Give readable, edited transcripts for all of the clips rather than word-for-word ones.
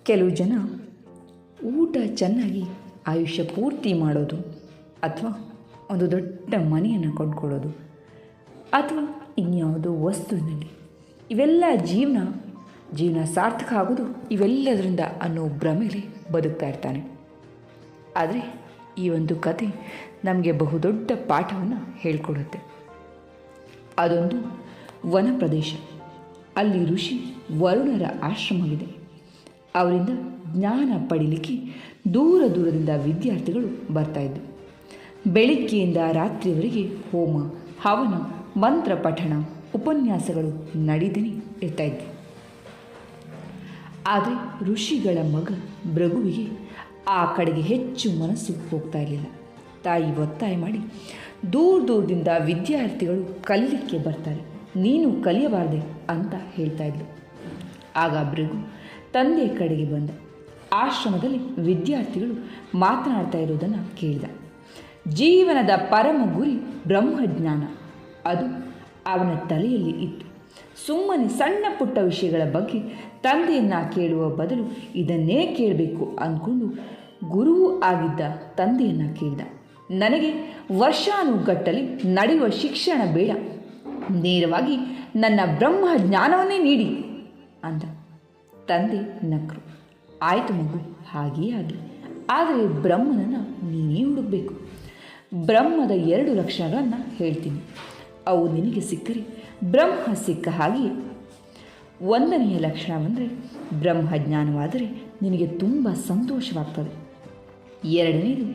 ಕೆಲವು ಜನ ಊಟ ಚೆನ್ನಾಗಿ ಆಯುಷ್ಯ ಪೂರ್ತಿ ಮಾಡೋದು, ಅಥವಾ ಒಂದು ದೊಡ್ಡ ಮನೆಯನ್ನು ಕೊಂಡ್ಕೊಳ್ಳೋದು, ಅಥವಾ ಇನ್ಯಾವುದೋ ವಸ್ತುವಿನಲ್ಲಿ ಇವೆಲ್ಲ ಜೀವನ ಸಾರ್ಥಕ ಆಗೋದು ಇವೆಲ್ಲದರಿಂದ ಅನ್ನೋ ಭ್ರಮೆಯಲ್ಲಿ ಬದುಕ್ತಾ ಇರ್ತಾನೆ. ಆದರೆ ಈ ಒಂದು ಕತೆ ನಮಗೆ ಬಹುದೊಡ್ಡ ಪಾಠವನ್ನು ಹೇಳಿಕೊಡುತ್ತೆ. ಅದೊಂದು ವನ ಪ್ರದೇಶ. ಅಲ್ಲಿ ಋಷಿ ವರುಣರ ಆಶ್ರಮವಿದೆ. ಅವರಿಂದ ಜ್ಞಾನ ಪಡೀಲಿಕ್ಕೆ ದೂರದಿಂದ ವಿದ್ಯಾರ್ಥಿಗಳು ಬರ್ತಾಯಿದ್ರು. ಬೆಳಿಗ್ಗೆಯಿಂದ ರಾತ್ರಿಯವರೆಗೆ ಹೋಮ, ಹವನ, ಮಂತ್ರ ಪಠಣ, ಉಪನ್ಯಾಸಗಳು ನಡೀತಾನೆ ಇರ್ತಾಯಿದ್ವು. ಆದರೆ ಋಷಿಗಳ ಮಗ ಭೃಗುವಿಗೆ ಆ ಕಡೆಗೆ ಹೆಚ್ಚು ಮನಸ್ಸು ಹೋಗ್ತಾ ಇರಲಿಲ್ಲ. ತಾಯಿ ಒತ್ತಾಯ ಮಾಡಿ ದೂರದಿಂದ ವಿದ್ಯಾರ್ಥಿಗಳು ಕಲೀಲಿಕ್ಕೆ ಬರ್ತಾರೆ, ನೀನು ಕಲಿಯಬಾರ್ದೆ ಅಂತ ಹೇಳ್ತಾ ಇದ್ಲು. ಆಗ ಭೃಗು ತಂದೆ ಕಡೆಗೆ ಬಂದ. ಆಶ್ರಮದಲ್ಲಿ ವಿದ್ಯಾರ್ಥಿಗಳು ಮಾತನಾಡ್ತಾ ಇರೋದನ್ನು ಕೇಳಿದ. ಜೀವನದ ಪರಮ ಗುರಿ ಬ್ರಹ್ಮಜ್ಞಾನ, ಅದು ಅವನ ತಲೆಯಲ್ಲಿ ಇತ್ತು. ಸುಮ್ಮನೆ ಸಣ್ಣ ಪುಟ್ಟ ವಿಷಯಗಳ ಬಗ್ಗೆ ತಂದೆಯನ್ನು ಕೇಳುವ ಬದಲು ಇದನ್ನೇ ಕೇಳಬೇಕು ಅಂದ್ಕೊಂಡು ಗುರುವೂ ಆಗಿದ್ದ ತಂದೆಯನ್ನು ಕೇಳಿದ. ನನಗೆ ವರ್ಷಾನುಗಟ್ಟಲೆ ನಡೆಯುವ ಶಿಕ್ಷಣ ಬೇಡ, ನೇರವಾಗಿ ನನ್ನ ಬ್ರಹ್ಮಜ್ಞಾನವನ್ನೇ ನೀಡಿ ಅಂದ. ತಂದೆ ನಕ್ರು. ಆಯಿತು ಮಗು, ಹಾಗೆಯೇ ಆಗಲಿ. ಆದರೆ ಬ್ರಹ್ಮನನ್ನು ನೀನೇ ಹುಡುಕಬೇಕು. ಬ್ರಹ್ಮದ 2 ಲಕ್ಷಣಗಳನ್ನು ಹೇಳ್ತೀನಿ. ಅವು ನಿನಗೆ ಸಿಕ್ಕರೆ ಬ್ರಹ್ಮ ಸಿಕ್ಕ ಹಾಗೆಯೇ. 1ನೆಯ ಲಕ್ಷಣವೆಂದರೆ ಬ್ರಹ್ಮಜ್ಞಾನವಾದರೆ ನಿನಗೆ ತುಂಬ ಸಂತೋಷವಾಗ್ತದೆ. 2ನೇದು,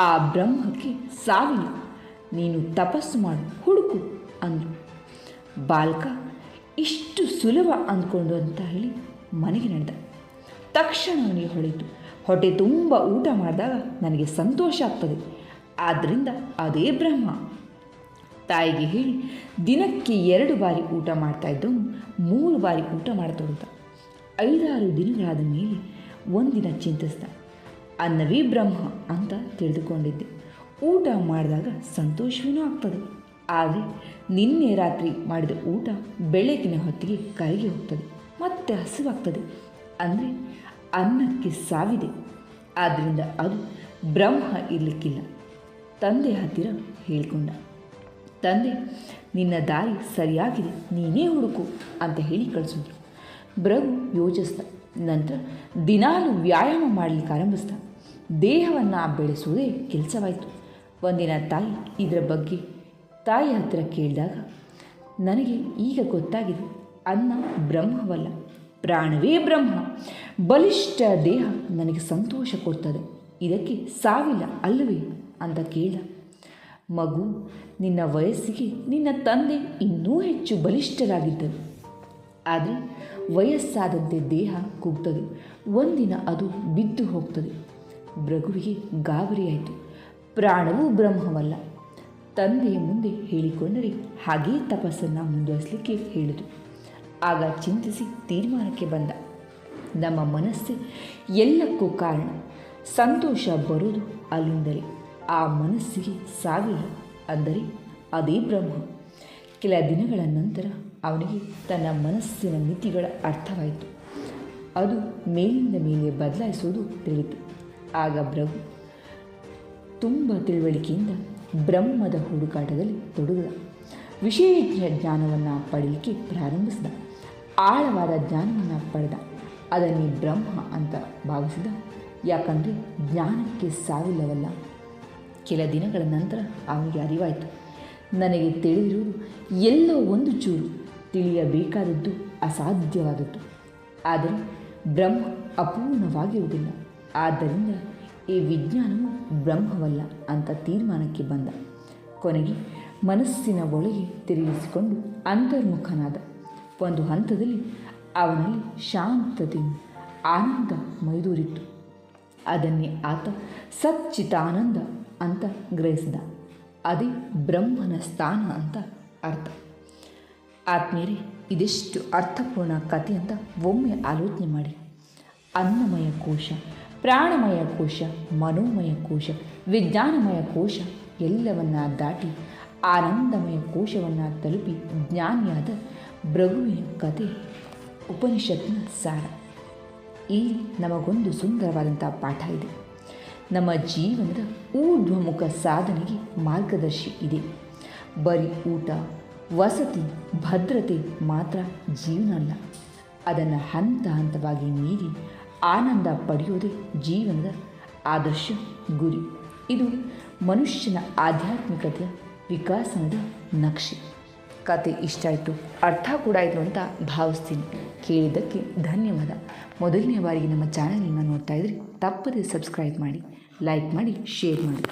ಆ ಬ್ರಹ್ಮಕ್ಕೆ ಸಾವಿಲ್ಲ, ನೀನು ತಪಸ್ಸು ಮಾಡು, ಹುಡುಕು ಅಂದರು. ಬಾಲಕ ಇಷ್ಟು ಸುಲಭ ಅಂದ್ಕೊಂಡು ಅಂತ ಹೇಳಿ ಮನೆಗೆ ನಡೆದ. ತಕ್ಷಣ ಅವನಿಗೆ ಹೊಳೆಯಿತು, ಹೊಟ್ಟೆ ತುಂಬ ಊಟ ಮಾಡಿದಾಗ ನನಗೆ ಸಂತೋಷ ಆಗ್ತದೆ, ಆದ್ದರಿಂದ ಅದೇ ಬ್ರಹ್ಮ. ತಾಯಿಗೆ ಹೇಳಿ ದಿನಕ್ಕೆ 2 ಬಾರಿ ಊಟ ಮಾಡ್ತಾ ಇದ್ದವನು 3 ಬಾರಿ ಊಟ ಮಾಡತೊಡಗಿದ. 5-6 ದಿನಗಳಾದ ಮೇಲೆ ಒಂದಿನ ಚಿಂತಿಸಿದ, ಅನ್ನವೇ ಬ್ರಹ್ಮ ಅಂತ ತಿಳಿದುಕೊಂಡಿದ್ದೆ. ಊಟ ಮಾಡಿದಾಗ ಸಂತೋಷವೂ ಆಗ್ತದೆ, ಆದರೆ ನಿನ್ನೆ ರಾತ್ರಿ ಮಾಡಿದ ಊಟ ಬೆಳಗಿನ ಹೊತ್ತಿಗೆ ಕರಗಿ ಹೋಗ್ತದೆ, ಮತ್ತೆ ಹಸಿವಾಗ್ತದೆ. ಅಂದರೆ ಅನ್ನಕ್ಕೆ ಸಾವಿದೆ, ಆದ್ದರಿಂದ ಅದು ಬ್ರಹ್ಮ ಇರಲಿಕ್ಕಿಲ್ಲ. ತಂದೆ ಹತ್ತಿರ ಹೇಳಿಕೊಂಡ. ತಂದೆ, ನಿನ್ನ ದಾರಿ ಸರಿಯಾಗಿದೆ, ನೀನೇ ಹುಡುಕು ಅಂತ ಹೇಳಿ ಕಳಿಸಿದ್ರು. ಭೃಗು ಯೋಚಿಸ್ದ. ನಂತರ ದಿನಾಲು ವ್ಯಾಯಾಮ ಮಾಡಲಿಕ್ಕೆ ಆರಂಭಿಸ್ದ. ದೇಹವನ್ನು ಬೆಳೆಸುವುದೇ ಕೆಲಸವಾಯಿತು. ಒಂದಿನ ತಾಯಿ ಇದರ ಬಗ್ಗೆ ತಾಯಿ ಹತ್ತಿರ ಕೇಳಿದಾಗ, ನನಗೆ ಈಗ ಗೊತ್ತಾಗಿದೆ, ಅನ್ನ ಬ್ರಹ್ಮವಲ್ಲ, ಪ್ರಾಣವೇ ಬ್ರಹ್ಮ. ಬಲಿಷ್ಠ ದೇಹ ನನಗೆ ಸಂತೋಷ ಕೊಡ್ತದೆ, ಇದಕ್ಕೆ ಸಾವಿಲ್ಲ ಅಲ್ಲವೇ ಅಂತ ಕೇಳಿದ. ಮಗು, ನಿನ್ನ ವಯಸ್ಸಿಗೆ ನಿನ್ನ ತಂದೆ ಇನ್ನೂ ಹೆಚ್ಚು ಬಲಿಷ್ಠರಾಗಿದ್ದರು. ಆದರೆ ವಯಸ್ಸಾದಂತೆ ದೇಹ ಕುಗ್ತದೆ, ಒಂದಿನ ಅದು ಬಿದ್ದು ಹೋಗ್ತದೆ. ಭೃಗುವಿಗೆ ಗಾಬರಿಯಾಯಿತು. ಪ್ರಾಣವೂ ಬ್ರಹ್ಮವಲ್ಲ. ತಂದೆಯ ಮುಂದೆ ಹೇಳಿಕೊಂಡರೆ ಹಾಗೇ ತಪಸ್ಸನ್ನು ಮುಂದುವರಿಸಲಿಕ್ಕೆ ಹೇಳಿತು. ಆಗ ಚಿಂತಿಸಿ ತೀರ್ಮಾನಕ್ಕೆ ಬಂದ, ನಮ್ಮ ಮನಸ್ಸೇ ಎಲ್ಲಕ್ಕೂ ಕಾರಣ. ಸಂತೋಷ ಬರೋದು ಅಲ್ಲಿಂದಲೇ. ಆ ಮನಸ್ಸಿಗೆ ಸಾವಿಲ್ಲ, ಅಂದರೆ ಅದೇ ಬ್ರಹ್ಮ. ಕೆಲ ದಿನಗಳ ನಂತರ ಅವನಿಗೆ ತನ್ನ ಮನಸ್ಸಿನ ಮಿತಿಗಳ ಅರ್ಥವಾಯಿತು. ಅದು ಮೇಲಿಂದ ಮೇಲೆ ಬದಲಾಯಿಸುವುದು ತಿಳಿಯಿತು. ಆಗ ಭೃಗು ತುಂಬ ತಿಳುವಳಿಕೆಯಿಂದ ಬ್ರಹ್ಮದ ಹುಡುಕಾಟದಲ್ಲಿ ತೊಡಗಿದ. ವಿಶೇಷ ಜ್ಞಾನವನ್ನು ಪಡೆಯಲಿಕ್ಕೆ ಪ್ರಾರಂಭಿಸಿದ. ಆಳವಾದ ಜ್ಞಾನವನ್ನು ಪಡೆದ. ಅದನ್ನೇ ಬ್ರಹ್ಮ ಅಂತ ಭಾವಿಸಿದ. ಯಾಕಂದರೆ ಜ್ಞಾನಕ್ಕೆ ಸಾವಿಲ್ಲವಲ್ಲ. ಕೆಲ ದಿನಗಳ ನಂತರ ಅವನಿಗೆ ಅರಿವಾಯಿತು, ನನಗೆ ತಿಳಿದಿರುವುದು ಎಲ್ಲೋ ಒಂದು ಚೂರು, ತಿಳಿಯಬೇಕಾದದ್ದು ಅಸಾಧ್ಯವಾದದ್ದು. ಆದರೆ ಬ್ರಹ್ಮ ಅಪೂರ್ಣವಾಗಿರುವುದಿಲ್ಲ. ಆದ್ದರಿಂದ ಈ ವಿಜ್ಞಾನವು ಬ್ರಹ್ಮವಲ್ಲ ಅಂತ ತೀರ್ಮಾನಕ್ಕೆ ಬಂದ. ಕೊನೆಗೆ ಮನಸ್ಸಿನ ಒಳಗೆ ತಿರುಗಿಸಿಕೊಂಡು ಅಂತರ್ಮುಖನಾದ. ಒಂದು ಹಂತದಲ್ಲಿ ಅವನಲ್ಲಿ ಶಾಂತತೆ, ಆನಂದ ಮೈದೂರಿತ್ತು. ಅದನ್ನೇ ಆತ ಸಚ್ಚಿತಾನಂದ ಅಂತ ಗ್ರಹಿಸಿದ. ಅದೇ ಬ್ರಹ್ಮನ ಸ್ಥಾನ ಅಂತ ಅರ್ಥ. ಆತ್ಮೀಯರೇ, ಇದೆಷ್ಟು ಅರ್ಥಪೂರ್ಣ ಕಥೆ ಅಂತ ಒಮ್ಮೆ ಆಲೋಚನೆ ಮಾಡಿ. ಅನ್ನಮಯ ಕೋಶ, ಪ್ರಾಣಮಯ ಕೋಶ, ಮನೋಮಯ ಕೋಶ, ವಿಜ್ಞಾನಮಯ ಕೋಶ ಎಲ್ಲವನ್ನ ದಾಟಿ ಆನಂದಮಯ ಕೋಶವನ್ನು ತಲುಪಿ ಜ್ಞಾನಿಯಾದ ಭೃಗುವಿನ ಕತೆ ಉಪನಿಷತ್ನ ಸಾರ. ಇಲ್ಲಿ ನಮಗೊಂದು ಸುಂದರವಾದಂಥ ಪಾಠ ಇದೆ. ನಮ್ಮ ಜೀವನದ ಊರ್ಧ್ವಮುಖ ಸಾಧನೆಗೆ ಮಾರ್ಗದರ್ಶಿ ಇದೆ. ಬರೀ ಊಟ, ವಸತಿ, ಭದ್ರತೆ ಮಾತ್ರ ಜೀವನ ಅಲ್ಲ. ಅದನ್ನು ಹಂತ ಹಂತವಾಗಿ ಮೀರಿ ಆನಂದ ಪಡೆಯೋದೇ ಜೀವನದ ಆದರ್ಶ ಗುರಿ. ಇದು ಮನುಷ್ಯನ ಆಧ್ಯಾತ್ಮಿಕತೆಯ ವಿಕಾಸನದ ನಕ್ಷೆ. ಕತೆ ಇಷ್ಟ ಆಯಿತು, ಅರ್ಥ ಕೂಡ ಆಯಿತು ಅಂತ ಭಾವಿಸ್ತೀನಿ. ಕೇಳಿದ್ದಕ್ಕೆ ಧನ್ಯವಾದ. ಮೊದಲನೇ ಬಾರಿಗೆ ನಮ್ಮ ಚಾನಲನ್ನು ನೋಡ್ತಾ ಇದ್ದರೆ ತಪ್ಪದೇ ಸಬ್ಸ್ಕ್ರೈಬ್ ಮಾಡಿ, ಲೈಕ್ ಮಾಡಿ, ಶೇರ್ ಮಾಡಿ.